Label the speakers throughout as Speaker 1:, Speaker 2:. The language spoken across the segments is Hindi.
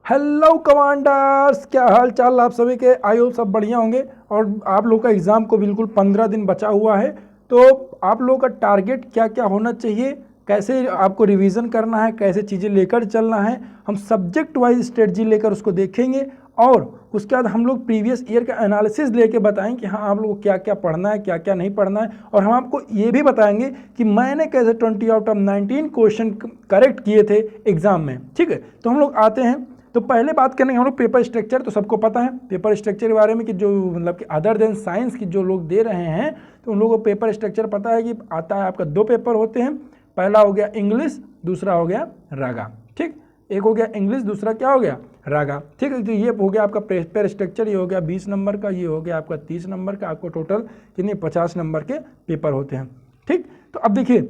Speaker 1: हेलो कमांडर्स, क्या हाल चाल आप सभी के। आई होप सब बढ़िया होंगे। और आप लोग का एग्ज़ाम को बिल्कुल 15 दिन बचा हुआ है, तो आप लोगों का टारगेट क्या क्या होना चाहिए, कैसे आपको रिवीजन करना है, कैसे चीज़ें लेकर चलना है, हम सब्जेक्ट वाइज स्ट्रेटजी लेकर उसको देखेंगे। और उसके बाद हम लोग प्रीवियस ईयर का एनालिसिस लेके बताएंगे कि हाँ आप लोगों को क्या क्या पढ़ना है, क्या क्या नहीं पढ़ना है। और हम आपको ये भी बताएंगे कि मैंने कैसे 20 आउट ऑफ 19 क्वेश्चन करेक्ट किए थे एग्जाम में। ठीक है, तो हम लोग आते हैं। तो पहले बात करेंगे हम लोग पेपर स्ट्रक्चर। तो सबको पता है पेपर स्ट्रक्चर के बारे में कि जो मतलब कि अदर देन साइंस की जो लोग दे रहे हैं, तो उन लोगों को पेपर स्ट्रक्चर पता है कि आता है आपका 2 पेपर होते हैं। पहला हो गया इंग्लिश, दूसरा हो गया रागा। ठीक, एक हो गया इंग्लिश, दूसरा क्या हो गया रागा। ठीक है, तो ये हो गया आपका पेपर स्ट्रक्चर। ये हो गया 20 नंबर का, ये हो गया आपका 30 नंबर का। आपको टोटल कितने 50 नंबर के पेपर होते हैं। ठीक, तो अब देखिए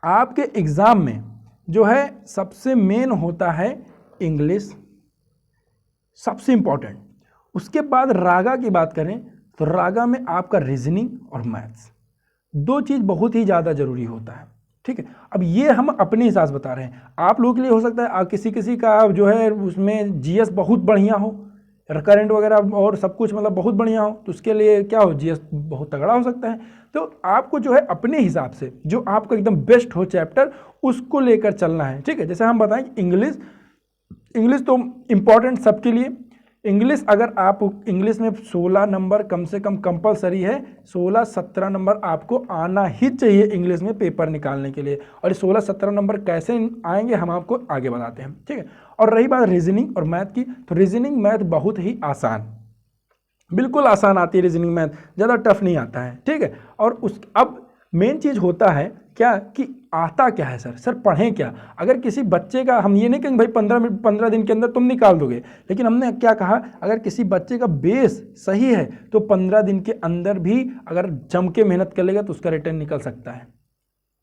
Speaker 1: आपके एग्जाम में जो है सबसे मेन होता है इंग्लिश, सबसे इंपॉर्टेंट। उसके बाद रागा की बात करें तो रागा में आपका रीजनिंग और मैथ्स, 2 चीज़ बहुत ही ज़्यादा जरूरी होता है। ठीक है, अब ये हम अपने हिसाब से बता रहे हैं। आप लोगों के लिए हो सकता है किसी किसी का जो है उसमें जीएस बहुत बढ़िया हो, करंट वगैरह और सब कुछ मतलब बहुत बढ़िया हो, तो उसके लिए क्या हो जीएस बहुत तगड़ा हो सकता है। तो आपको जो है अपने हिसाब से जो आपका एकदम बेस्ट हो चैप्टर उसको लेकर चलना है। ठीक है, जैसे हम बताएं इंग्लिश, इंग्लिश तो इम्पॉर्टेंट सबके लिए। इंग्लिश अगर आप इंग्लिश में 16 नंबर कम से कम कंपलसरी है, 16-17 नंबर आपको आना ही चाहिए इंग्लिश में पेपर निकालने के लिए। और 16-17 नंबर कैसे आएंगे हम आपको आगे बताते हैं। ठीक है, और रही बात रीजनिंग और मैथ की, तो रीजनिंग मैथ बहुत ही आसान, बिल्कुल आसान आती है रीजनिंग मैथ, ज़्यादा टफ नहीं आता है। ठीक है, और उस अब मेन चीज़ होता है क्या कि आता क्या है सर पढ़ें क्या। अगर किसी बच्चे का, हम ये नहीं कहेंगे भाई 15 दिन के अंदर तुम निकाल दोगे, लेकिन हमने क्या कहा अगर किसी बच्चे का बेस सही है तो 15 दिन के अंदर भी अगर जम के मेहनत कर लेगा तो उसका रिटर्न निकल सकता है,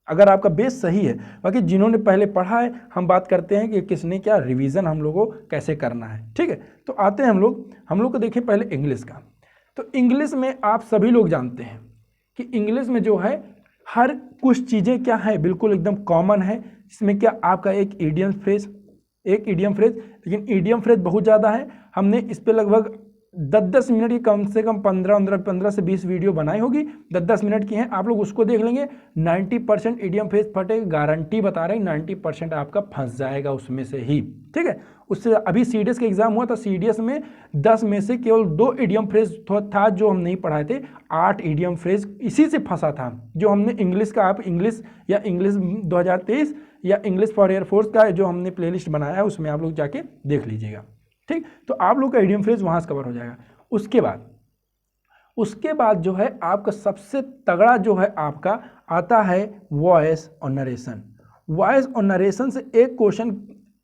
Speaker 1: अगर आपका बेस सही है। बाकी जिन्होंने पहले पढ़ा है, हम बात करते हैं कि किसने क्या रिवीजन हम लोगों को कैसे करना है। ठीक है, तो आते हैं हम लोग को देखें पहले इंग्लिश का। तो इंग्लिश में आप सभी लोग जानते हैं कि इंग्लिश में जो है हर कुछ चीज़ें क्या है बिल्कुल एकदम कॉमन है। इसमें क्या आपका एक इडियम फ्रेज, लेकिन इडियम फ्रेज बहुत ज़्यादा है। हमने इस पे लगभग 10-10 मिनट की कम से कम 15 से 20 वीडियो बनाई होगी, 10-10 मिनट की हैं, आप लोग उसको देख लेंगे। 90% इडियम फ्रेज फटे, गारंटी बता रहे हैं 90% आपका फंस जाएगा उसमें से ही। ठीक है, उससे अभी सीडीएस का एग्जाम हुआ था, सीडीएस में 10 में से केवल 2 इडियम फ्रेज था जो हम नहीं पढ़ाए थे, 8 इडियम फ्रेज इसी से फंसा था जो हमने इंग्लिश का, आप इंग्लिश या इंग्लिश 2023 या इंग्लिश फॉर एयरफोर्स का जो हमने प्लेलिस्ट बनाया है उसमें आप लोग जाके देख लीजिएगा। ठीक, तो आप लोग का इडियम फ्रेज वहां से कवर हो जाएगा। उसके बाद जो है आपका सबसे तगड़ा जो है आपका आता है वॉइस और नरेशन। वॉइस और नरेशन से एक क्वेश्चन,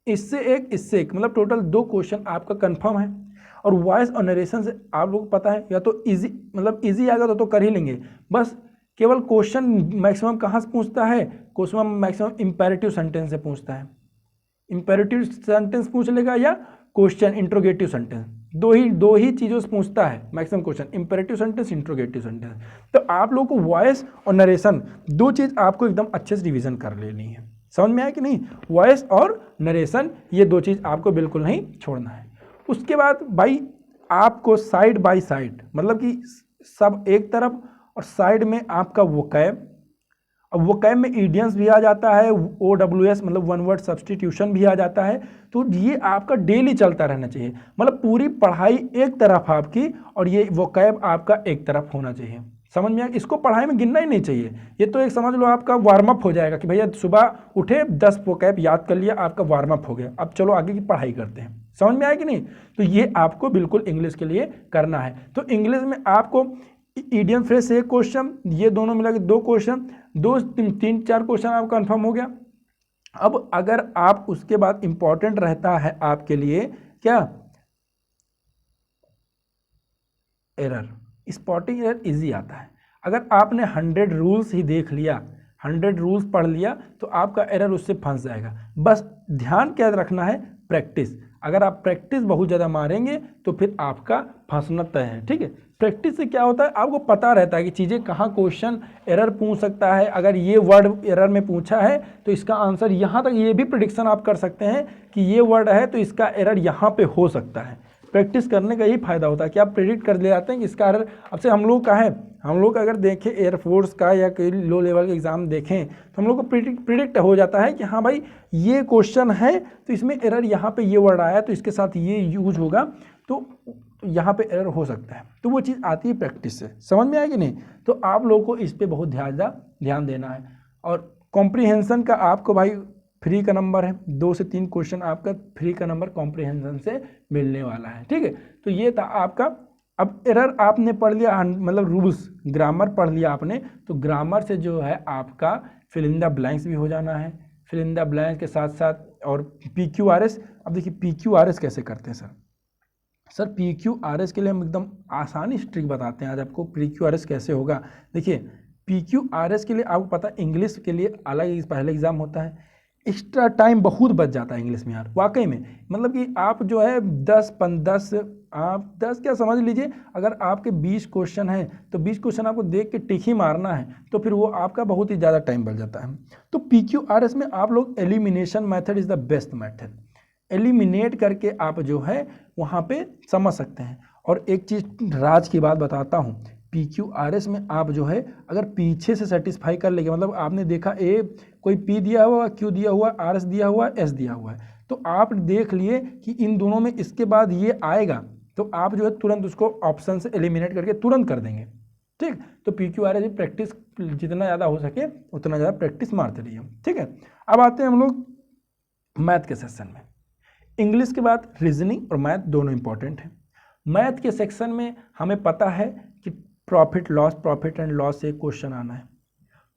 Speaker 1: इससे एक मतलब टोटल 2 क्वेश्चन आपका कंफर्म है। और वॉइस और नरेशन से आप लोग पता है या तो इजी, मतलब इजी आएगा तो कर ही लेंगे। बस केवल क्वेश्चन मैक्सिमम कहाँ से पूछता है, क्वेश्चन मैक्सिमम इंपेरेटिव सेंटेंस से पूछता है। इंपेरेटिव सेंटेंस पूछ लेगा या क्वेश्चन इंट्रोगेटिव सेंटेंस, दो ही चीज़ों से पूछता है maximum question, imperative sentence, interrogative sentence. तो आप लोगों को वॉइस और नरेशन 2 चीज़ आपको एकदम अच्छे से रिवीजन कर लेनी है। समझ में आया कि नहीं, वॉइस और नरेशन ये 2 चीज़ आपको बिल्कुल नहीं छोड़ना है। उसके बाद भाई आपको साइड बाय साइड, मतलब कि सब एक तरफ और साइड में आपका वोकैब। अब वोकैब में इडियम्स भी आ जाता है, OWS मतलब वन वर्ड सब्स्टिट्यूशन भी आ जाता है। तो ये आपका डेली चलता रहना चाहिए, मतलब पूरी पढ़ाई एक तरफ आपकी और ये वोकैब आपका एक तरफ होना चाहिए। समझ में आया, इसको पढ़ाई में गिनना ही नहीं चाहिए। ये तो एक समझ लो आपका वार्म अप हो जाएगा कि भैया सुबह उठे 10 वोकैब याद कर लिया, आपका वार्म अप हो गया, अब चलो आगे की पढ़ाई करते हैं। समझ में आया कि नहीं, तो ये आपको बिल्कुल इंग्लिश के लिए करना है। तो इंग्लिश में आपको इडियम फ्रेज से 1 क्वेश्चन, ये दोनों मिला के 2 क्वेश्चन, 3-4 क्वेश्चन आपका कंफर्म हो गया। अब अगर आप उसके बाद इंपॉर्टेंट रहता है आपके लिए क्या, एरर। स्पॉटिंग एरर इजी आता है। अगर आपने 100 रूल्स ही देख लिया, 100 रूल्स पढ़ लिया तो आपका एरर उससे फंस जाएगा। बस ध्यान क्या रखना है, प्रैक्टिस। अगर आप प्रैक्टिस बहुत ज़्यादा मारेंगे तो फिर आपका फंसना तय है। ठीक है, प्रैक्टिस से क्या होता है, आपको पता रहता है कि चीज़ें कहाँ क्वेश्चन एरर पूछ सकता है। अगर ये वर्ड एरर में पूछा है तो इसका आंसर यहाँ तक, ये भी प्रिडिक्शन आप कर सकते हैं कि ये वर्ड है तो इसका एरर यहाँ पे हो सकता है। प्रैक्टिस करने का यही फायदा होता है कि आप प्रिडिक्ट कर ले जाते हैं कि इसका एरर। अब से हम लोग का है, हम लोग अगर देखें एयरफोर्स का या कोई लो लेवल का एग्जाम देखें तो हम लोग को प्रिडिक्ट हो जाता है कि हाँ भाई ये क्वेश्चन है तो इसमें एरर यहाँ पे ये वर्ड आया तो इसके साथ ये यूज होगा, तो यहाँ पे एरर हो सकता है। तो वो चीज़ आती है प्रैक्टिस से। समझ में आया कि नहीं? तो आप लोगों को इस पर बहुत ध्यान देना है। और कॉम्प्रीहेंशन का आपको भाई फ्री का नंबर है, 2 से 3 क्वेश्चन आपका फ्री का नंबर कॉम्प्रीहेंशन से मिलने वाला है। ठीक है, तो ये था आपका। अब एरर आपने पढ़ लिया, मतलब रूल्स, ग्रामर पढ़ लिया आपने, तो ग्रामर से जो है आपका फिल इन द ब्लैंक्स भी हो जाना है। फिल इन द ब्लैंक्स के साथ साथ और PQRS। अब देखिए PQRS कैसे करते हैं सर PQRS के लिए हम एकदम आसानी से ट्रिक बताते हैं आज आपको। PQRS कैसे होगा, देखिए PQRS के लिए आपको पता है इंग्लिश के लिए अलग पहले एग्जाम होता है, एक्स्ट्रा टाइम बहुत बच जाता है इंग्लिश में यार, वाकई में। मतलब कि आप जो है 10 क्या समझ लीजिए, अगर आपके 20 क्वेश्चन हैं तो 20 क्वेश्चन आपको देख के टिक ही मारना है, तो फिर वो आपका बहुत ही ज़्यादा टाइम बच जाता है। तो PQRS में आप लोग elimination method is the best method. Eliminate करके आप जो है वहाँ पे समझ सकते हैं। और एक चीज़ राज की बात बताता हूँ, PQRS में आप जो है अगर पीछे से सेटिस्फाई कर लेंगे, मतलब आपने देखा कोई P दिया हुआ, Q दिया हुआ, RS दिया हुआ, S दिया हुआ है, तो आप देख लिए कि इन दोनों में इसके बाद ये आएगा, तो आप जो है तुरंत उसको ऑप्शन से एलिमिनेट करके तुरंत कर देंगे। ठीक, तो PQRS में प्रैक्टिस जितना ज़्यादा हो सके उतना ज़्यादा प्रैक्टिस मारते रहिए। ठीक है, अब आते हैं हम लोग मैथ के सेक्शन में। इंग्लिश के बाद रीजनिंग और मैथ दोनों इंपॉर्टेंट हैं। मैथ के सेक्शन में हमें पता है कि प्रॉफिट एंड लॉस से क्वेश्चन आना है,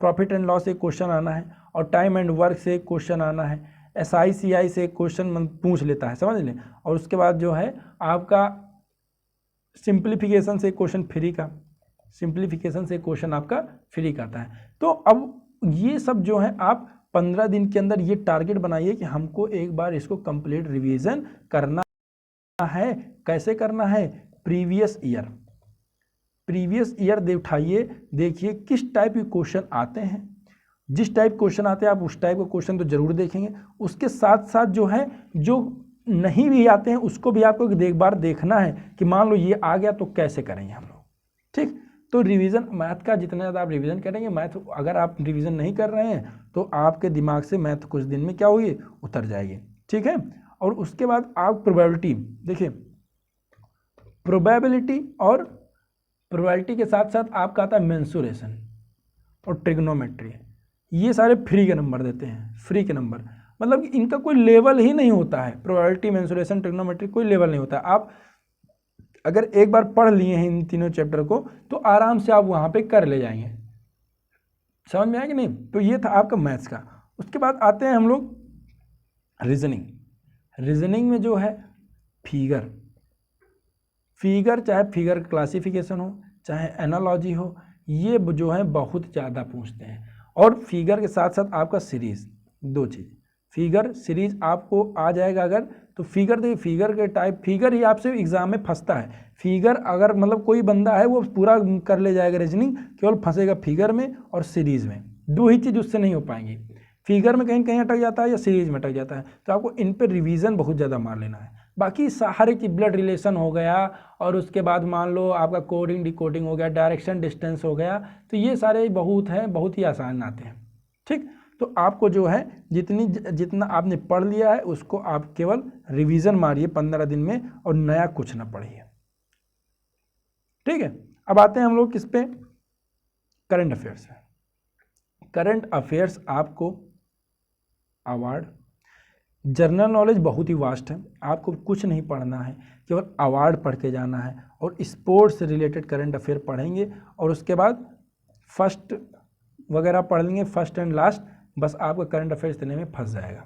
Speaker 1: प्रॉफिट एंड लॉस से क्वेश्चन आना है, और टाइम एंड वर्क से क्वेश्चन आना है, SICI से क्वेश्चन पूछ लेता है, समझ लें। और उसके बाद जो है आपका सिंप्लीफिकेशन से क्वेश्चन फ्री का, सिंप्लीफिकेशन से क्वेश्चन आपका फ्री का आता है। तो अब ये सब जो है आप 15 दिन के अंदर ये टारगेट बनाइए कि हमको एक बार इसको कंप्लीट रिवीजन करना है। कैसे करना है, प्रीवियस ईयर उठाइए, देखिए किस टाइप के क्वेश्चन आते हैं। जिस टाइप क्वेश्चन आते हैं आप उस टाइप का क्वेश्चन तो जरूर देखेंगे, उसके साथ साथ जो है जो नहीं भी आते हैं उसको भी आपको एक बार देखना है कि मान लो ये आ गया तो कैसे करेंगे हम लोग। ठीक, तो रिवीजन मैथ का जितना ज़्यादा आप रिवीजन करेंगे, मैथ अगर आप रिवीजन नहीं कर रहे हैं तो आपके दिमाग से मैथ कुछ दिन में क्या होगी, उतर जाएगी। ठीक है, और उसके बाद आप प्रोबेबिलिटी देखिए, प्रोबेबिलिटी के साथ साथ आपका आता है मेंसुरेशन और ट्रिग्नोमेट्री। ये सारे फ्री के नंबर देते हैं, फ्री के नंबर, मतलब कि इनका कोई लेवल ही नहीं होता है। प्रोबेबिलिटी, मेंसुरेशन, ट्रिग्नोमेट्री कोई लेवल नहीं होता। आप अगर एक बार पढ़ लिए हैं इन तीनों चैप्टर को तो आराम से आप वहाँ पे कर ले जाएंगे। समझ में आया कि नहीं? तो ये था आपका मैथ्स का। उसके बाद आते हैं हम लोग रीजनिंग में जो है फिगर, चाहे फिगर क्लासिफिकेशन हो चाहे एनालॉजी हो, ये जो है बहुत ज़्यादा पूछते हैं। और फिगर के साथ साथ आपका सीरीज, दो चीज़, फिगर सीरीज आपको आ जाएगा अगर, तो फिगर देखिए, फिगर के टाइप, फिगर ही आपसे एग्जाम में फंसता है। फिगर अगर मतलब कोई बंदा है वो पूरा कर ले जाएगा रीजनिंग, केवल फंसेगा फिगर में और सीरीज में, दो ही चीज़ उससे नहीं हो पाएंगी। फिगर में कहीं कहीं अटक जाता है या सीरीज में अटक जाता है, तो आपको इन पर रिवीजन बहुत ज़्यादा मार लेना है। बाकी सारे की ब्लड रिलेशन हो गया, और उसके बाद मान लो आपका कोडिंग डिकोडिंग हो गया, डायरेक्शन डिस्टेंस हो गया, तो ये सारे बहुत हैं, बहुत ही आसान आते हैं। ठीक, तो आपको जो है जितना आपने पढ़ लिया है उसको आप केवल रिवीजन मारिए 15 दिन में, और नया कुछ ना पढ़िए। ठीक है, अब आते हैं हम लोग किस पे, करंट अफेयर्स। करंट अफेयर्स आपको अवार्ड, जनरल नॉलेज बहुत ही वास्ट है, आपको कुछ नहीं पढ़ना है, केवल अवार्ड पढ़ के जाना है, और स्पोर्ट्स से रिलेटेड करंट अफेयर पढ़ेंगे, और उसके बाद फर्स्ट वगैरह पढ़ लेंगे, फर्स्ट एंड लास्ट, बस आपका करंट अफेयर्स देने में फंस जाएगा।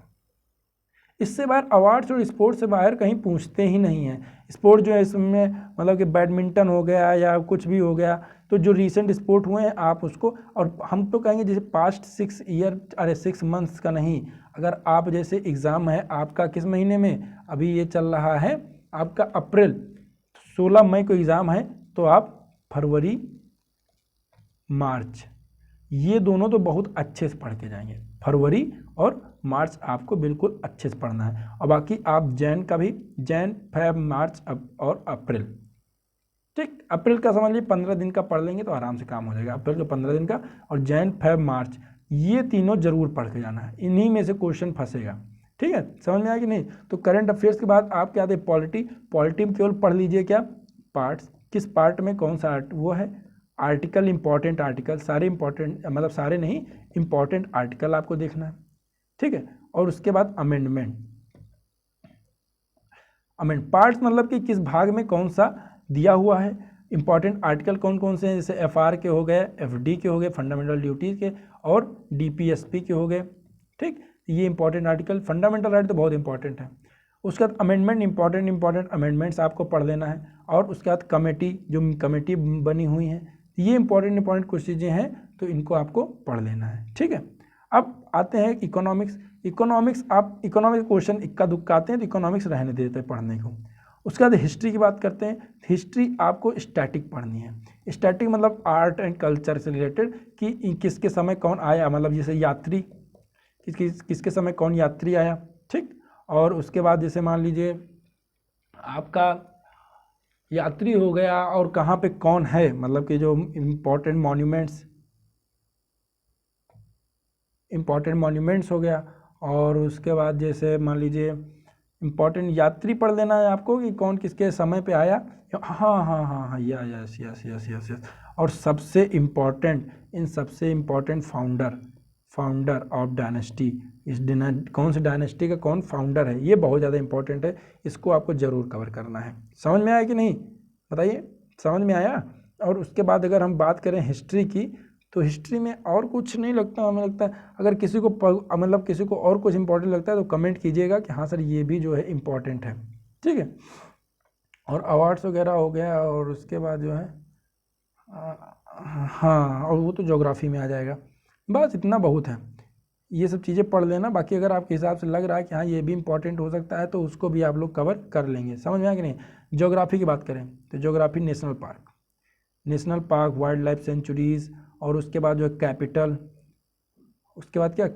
Speaker 1: इससे बाहर अवार्ड्स और स्पोर्ट्स से बाहर कहीं पूछते ही नहीं हैं। स्पोर्ट जो है इसमें मतलब कि बैडमिंटन हो गया या कुछ भी हो गया, तो जो रीसेंट स्पोर्ट हुए हैं आप उसको, और हम तो कहेंगे जैसे पास्ट 6 ईयर, अरे 6 मंथ्स का नहीं, अगर आप जैसे एग्ज़ाम है आपका किस महीने में, अभी ये चल रहा है आपका अप्रैल, 16 मई को एग्ज़ाम है, तो आप फरवरी मार्च ये दोनों तो बहुत अच्छे से पढ़ के जाएंगे। फरवरी और मार्च आपको बिल्कुल अच्छे से पढ़ना है, और बाकी आप जैन का भी, जैन फैब मार्च और अप्रैल, ठीक। अप्रैल का समझ लीजिए 15 दिन का पढ़ लेंगे तो आराम से काम हो जाएगा, अप्रैल का 15 दिन का, और जैन फैब मार्च ये तीनों जरूर पढ़ के जाना है, इन्हीं में से क्वेश्चन फंसेगा, ठीक है। समझ में आया कि नहीं। तो करंट अफेयर्स के बाद आप क्या आते हैं, पॉलिटी। पॉलिटी में केवल पढ़ लीजिए क्या पार्ट्स, किस पार्ट में कौन सा वो है, आर्टिकल, इंपॉर्टेंट आर्टिकल, सारे इंपॉर्टेंट, मतलब सारे नहीं, इंपॉर्टेंट आर्टिकल आपको देखना है, ठीक है। और उसके बाद अमेंडमेंट पार्ट्स, मतलब कि किस भाग में कौन सा दिया हुआ है, इंपॉर्टेंट आर्टिकल कौन कौन से हैं, जैसे एफआर के हो गए, एफडी के हो गए, फंडामेंटल ड्यूटीज के, और डीपीएसपी के हो गए, ठीक। ये इंपॉर्टेंट आर्टिकल, फंडामेंटल राइट तो बहुत इंपॉर्टेंट है। उसके बाद अमेंडमेंट, इंपॉर्टेंट अमेंडमेंट्स आपको पढ़ लेना है, और उसके बाद कमेटी, जो कमेटी बनी हुई है, ये इंपॉर्टेंट कुछ चीज़ें हैं, तो इनको आपको पढ़ लेना है, ठीक है। अब आते हैं इकोनॉमिक्स आप इकोनॉमिक्स क्वेश्चन इक्का दुक्का आते हैं, तो इकोनॉमिक्स रहने देते हैं पढ़ने को। उसके बाद हिस्ट्री की बात करते हैं। हिस्ट्री आपको स्टैटिक पढ़नी है। स्टैटिक मतलब आर्ट एंड कल्चर से रिलेटेड, कि किसके समय कौन आया, मतलब जैसे यात्री, किसके समय कौन यात्री आया, ठीक। और उसके बाद जैसे मान लीजिए आपका यात्री हो गया, और कहाँ पे कौन है, मतलब कि जो इम्पोर्टेंट मॉन्यूमेंट्स हो गया। और उसके बाद जैसे मान लीजिए इम्पोर्टेंट यात्री पढ़ लेना है आपको, कि कौन किसके समय पे आया। हाँ, यस। और सबसे इम्पोर्टेंट, इन सबसे इम्पोर्टेंट फाउंडर ऑफ डायनेस्टी, इस कौन सी डायनेस्टी का कौन फाउंडर है, ये बहुत ज़्यादा इंपॉर्टेंट है, इसको आपको ज़रूर कवर करना है। समझ में आया कि नहीं, बताइए, समझ में आया। और उसके बाद अगर हम बात करें हिस्ट्री की, तो हिस्ट्री में और कुछ नहीं लगता, हमें लगता है अगर किसी को मतलब किसी को और कुछ इंपॉर्टेंट लगता है तो कमेंट कीजिएगा कि हाँ सर ये भी जो है इम्पॉर्टेंट है, ठीक है। और अवार्ड्स वगैरह हो गया, और उसके बाद जो है हाँ, और वो तो ज्योग्राफी में आ जाएगा। बस इतना बहुत है, ये सब चीज़ें पढ़ लेना। बाकी अगर आपके हिसाब से लग रहा है कि हाँ ये भी इंपॉर्टेंट हो सकता है, तो उसको भी आप लोग कवर कर लेंगे। समझ में आया कि नहीं। ज्योग्राफी की बात करें तो geography national park, wild life centuries, और उसके बाद जो है कैपिटल, उसके बाद क्या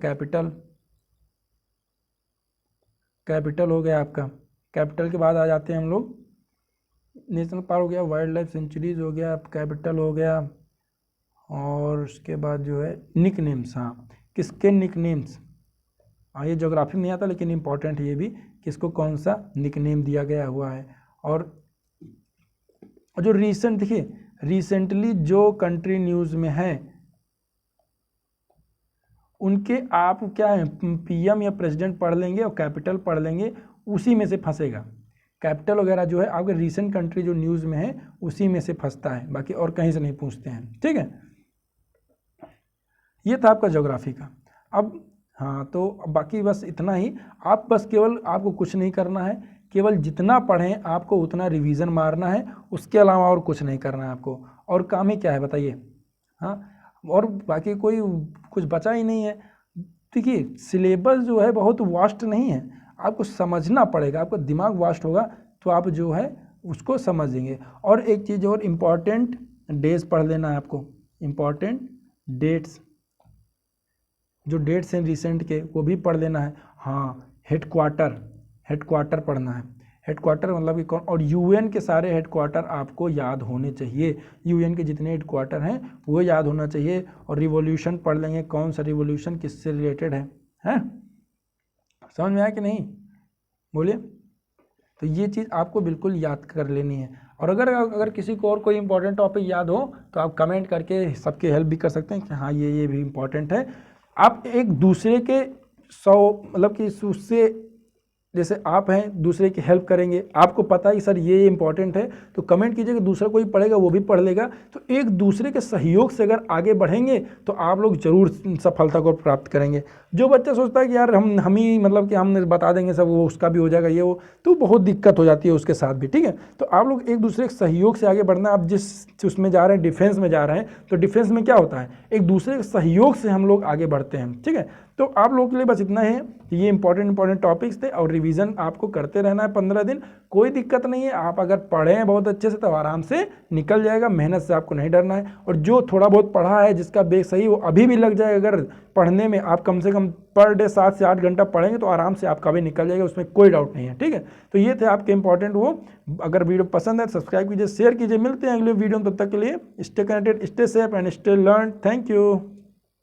Speaker 1: कैपिटल हो गया आपका। कैपिटल के बाद आ जाते हैं हम लोग, नेशनल पार्क हो गया, वाइल्ड लाइफ सेंचुरीज हो गया, कैपिटल हो गया, और उसके बाद जो है निक नेम्स। हाँ, किसके निक नेम्स, हाँ ये ज्योग्राफी में नहीं आता लेकिन इंपॉर्टेंट है ये भी, किसको कौन सा निक नेम दिया गया हुआ है। और जो देखिए रिसेंटली जो कंट्री न्यूज़ में है उनके आप क्या है पीएम या प्रेसिडेंट पढ़ लेंगे और कैपिटल पढ़ लेंगे, उसी में से फंसेगा। कैपिटल वगैरह जो है आपके रीसेंट कंट्री जो न्यूज़ में है उसी में से फंसता है, बाकी और कहीं से नहीं पूछते हैं, ठीक है। ये था आपका ज्योग्राफी का। अब हाँ, तो बाकी बस इतना ही। आप बस केवल आपको कुछ नहीं करना है, केवल जितना पढ़ें आपको उतना रिवीजन मारना है, उसके अलावा और कुछ नहीं करना है आपको। और काम ही क्या है बताइए, हाँ, और बाकी कोई कुछ बचा ही नहीं है। देखिए सिलेबस जो है बहुत वास्ट नहीं है, आपको समझना पड़ेगा, आपका दिमाग वास्ट होगा तो आप जो है उसको समझेंगे। और एक चीज़ और, इम्पॉर्टेंट डेज पढ़ लेना है आपको, इम्पॉर्टेंट डेट्स, जो डेट्स हैं रिसेंट के वो भी पढ़ लेना है। हाँ, हेडक्वार्टर पढ़ना है। हेडक्वार्टर मतलब कि कौन, और यूएन के सारे हेडक्वार्टर आपको याद होने चाहिए, यूएन के जितने हेडक्वार्टर हैं वो याद होना चाहिए। और रिवॉल्यूशन पढ़ लेंगे, कौन सा रिवॉल्यूशन किससे रिलेटेड है, समझ में आया कि नहीं, बोलिए। तो ये चीज़ आपको बिल्कुल याद कर लेनी है। और अगर किसी को और कोई इंपॉर्टेंट टॉपिक याद हो तो आप कमेंट करके सबकी हेल्प भी कर सकते हैं कि हाँ ये भी इम्पॉर्टेंट है। आप एक दूसरे के 100 मतलब कि उससे जैसे आप हैं दूसरे की हेल्प करेंगे, आपको पता है कि सर ये इंपॉर्टेंट है, तो कमेंट कीजिए कि दूसरा कोई पढ़ेगा वो भी पढ़ लेगा। तो एक दूसरे के सहयोग से अगर आगे बढ़ेंगे तो आप लोग जरूर सफलता को प्राप्त करेंगे। जो बच्चा सोचता है कि यार हम ही मतलब कि हम बता देंगे सब, वो उसका भी हो जाएगा ये वो, तो बहुत दिक्कत हो जाती है उसके साथ भी, ठीक है। तो आप लोग एक दूसरे के सहयोग से आगे बढ़ना। आप जिस उसमें जा रहे हैं, डिफेंस में जा रहे हैं, तो डिफेंस में क्या होता है, एक दूसरे के सहयोग से हम लोग आगे बढ़ते हैं, ठीक है। तो आप लोगों के लिए बस इतना है, ये इंपॉर्टेंट टॉपिक्स थे और रिवीजन आपको करते रहना है 15 दिन, कोई दिक्कत नहीं है। आप अगर पढ़े हैं बहुत अच्छे से तो आराम से निकल जाएगा, मेहनत से आपको नहीं डरना है। और जो थोड़ा बहुत पढ़ा है, जिसका बेस सही, वो अभी भी लग जाएगा। अगर पढ़ने में आप कम से कम पर डे 7 से 8 घंटा पढ़ेंगे तो आराम से आपका भी निकल जाएगा, उसमें कोई डाउट नहीं है, ठीक है। तो ये थे आपके इंपॉर्टेंट वो। अगर वीडियो पसंद है सब्सक्राइब कीजिए, शेयर कीजिए। मिलते हैं अगले वीडियो में, तब तक के लिए stay connected, stay safe and stay learn. Thank you.